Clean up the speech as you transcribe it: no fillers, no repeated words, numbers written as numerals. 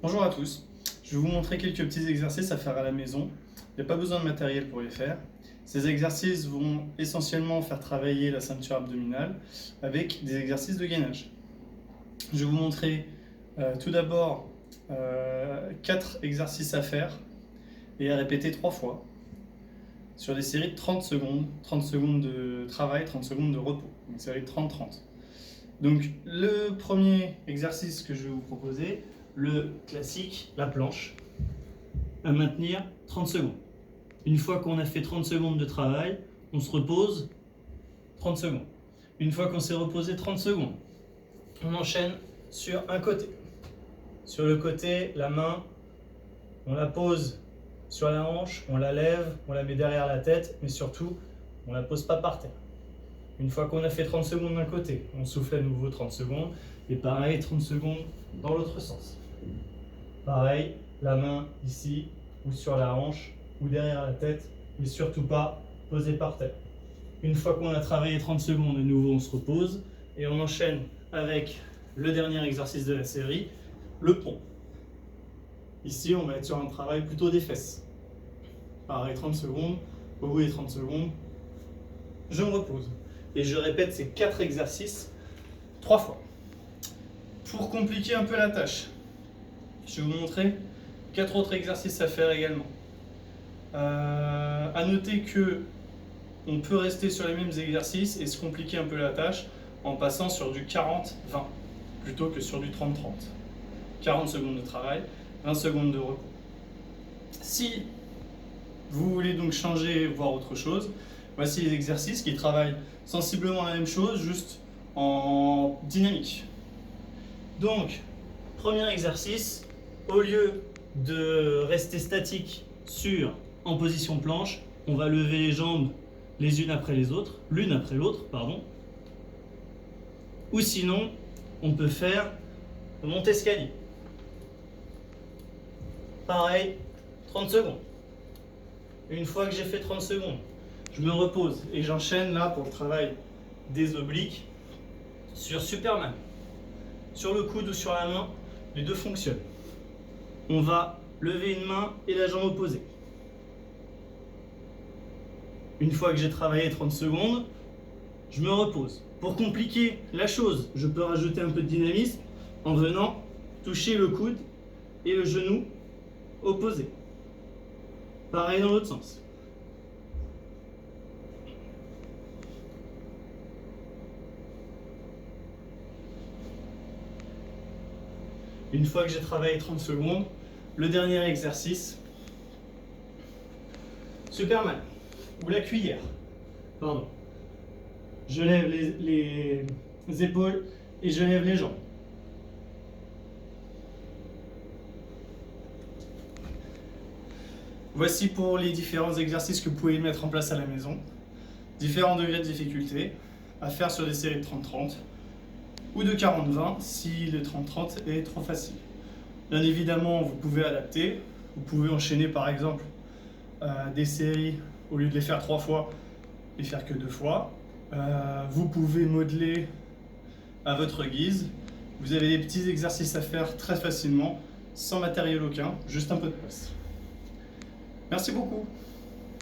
Bonjour à tous, je vais vous montrer quelques petits exercices à faire à la maison. Il n'y a pas besoin de matériel pour les faire. Ces exercices vont essentiellement faire travailler la ceinture abdominale avec des exercices de gainage. Je vais vous montrer tout d'abord 4 exercices à faire et à répéter 3 fois sur des séries de 30 secondes de travail, 30 secondes de repos, une série de 30-30. Donc le premier exercice que je vais vous proposer, le classique, la planche, à maintenir 30 secondes. Une fois qu'on a fait 30 secondes de travail, on se repose 30 secondes. Une fois qu'on s'est reposé 30 secondes, on enchaîne sur un côté. Sur le côté, la main, on la pose sur la hanche, on la lève, on la met derrière la tête, mais surtout, on ne la pose pas par terre. Une fois qu'on a fait 30 secondes d'un côté, on souffle à nouveau 30 secondes, et pareil, 30 secondes dans l'autre sens. Pareil, la main ici, ou sur la hanche, ou derrière la tête, mais surtout pas posée par terre. Une fois qu'on a travaillé 30 secondes, de nouveau on se repose, et on enchaîne avec le dernier exercice de la série, le pont. Ici, on va être sur un travail plutôt des fesses. Pareil, 30 secondes, au bout des 30 secondes, je me repose. Et je répète ces 4 exercices 3 fois. Pour compliquer un peu la tâche, je vais vous montrer 4 autres exercices à faire également. À noter que on peut rester sur les mêmes exercices et se compliquer un peu la tâche en passant sur du 40-20 plutôt que sur du 30-30. 40 secondes de travail, 20 secondes de repos. Si vous voulez donc changer, voir autre chose, voici les exercices qui travaillent sensiblement la même chose, juste en dynamique. Donc, premier exercice, au lieu de rester statique en position planche, on va lever les jambes les unes après les autres, l'une après l'autre, pardon. Ou sinon, on peut faire le monte-escalier. Pareil, 30 secondes. Une fois que j'ai fait 30 secondes, je me repose et j'enchaîne là pour le travail des obliques sur Superman. Sur le coude ou sur la main, les deux fonctionnent. On va lever une main et la jambe opposée. Une fois que j'ai travaillé 30 secondes, je me repose. Pour compliquer la chose, je peux rajouter un peu de dynamisme en venant toucher le coude et le genou opposé. Pareil dans l'autre sens. Une fois que j'ai travaillé 30 secondes, le dernier exercice, Superman, ou la cuillère. Pardon. Je lève les épaules et je lève les jambes. Voici pour les différents exercices que vous pouvez mettre en place à la maison. Différents degrés de difficulté à faire sur des séries de 30-30 ou de 40-20 si le 30-30 est trop facile. Bien évidemment, vous pouvez adapter. Vous pouvez enchaîner par exemple des séries, au lieu de les faire 3 fois, les faire que 2 fois. Vous pouvez modeler à votre guise. Vous avez des petits exercices à faire très facilement, sans matériel aucun, juste un peu de place. Merci beaucoup.